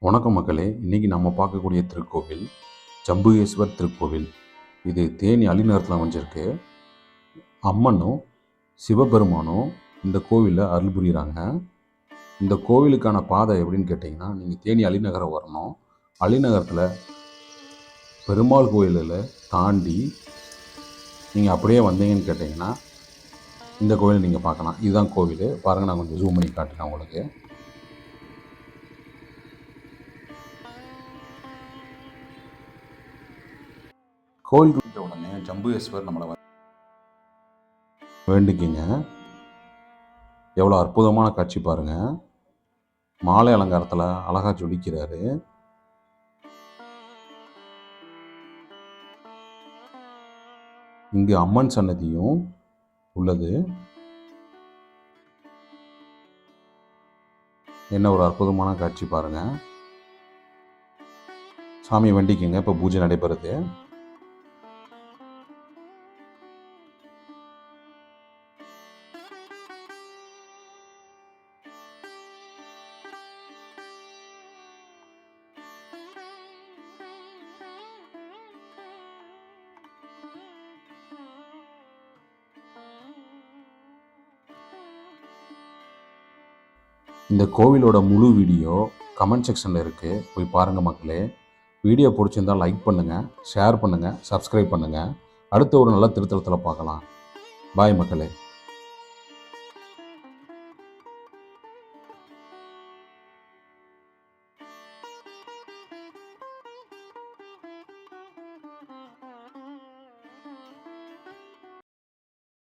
வணக்கம் மக்களே, இன்றைக்கி நம்ம பார்க்கக்கூடிய திருக்கோவில் ஜம்புகேஸ்வர் திருக்கோவில். இது தேனி அலிநகரத்தில் அமைஞ்சிருக்கு. அம்மனும் சிவபெருமானும் இந்த கோவிலில் அருள் புரிகிறாங்க. இந்த கோவிலுக்கான பாதை எப்படின்னு கேட்டிங்கன்னா, நீங்கள் தேனி அலிநகரம் வரணும். அலிநகரத்தில் பெருமாள் கோயிலில் தாண்டி நீங்கள் அப்படியே வந்தீங்கன்னு கேட்டிங்கன்னா இந்த கோவில் நீங்கள் பார்க்கலாம். இதுதான் கோவில். பாருங்கள், நான் கொஞ்சம் ஜூம் பண்ணி காட்டுறேன் உங்களுக்கு. கோயிலுக்கு உடனே ஜம்புகேஸ்வர் நம்மளை வேண்டிக்கிங்க. எவ்வளோ அற்புதமான காட்சி பாருங்கள். மாலை அலங்காரத்தில் அழகாக ஜொலிக்கிறாரு. இங்கு அம்மன் சன்னதியும் உள்ளது. என்ன ஒரு அற்புதமான காட்சி பாருங்கள். சாமி வேண்டிக்கிங்க. இப்போ பூஜை நடைபெறுது. இந்த கோவிலோட முழு வீடியோ கமெண்ட் செக்ஷனில் இருக்குது, போய் பாருங்கள் மக்களே. வீடியோ பிடிச்சிருந்தால் லைக் பண்ணுங்கள், ஷேர் பண்ணுங்கள், சப்ஸ்கிரைப் பண்ணுங்கள். அடுத்த ஒரு நல்ல திருத்தலத்தில் பார்க்கலாம். பாய் மக்களே.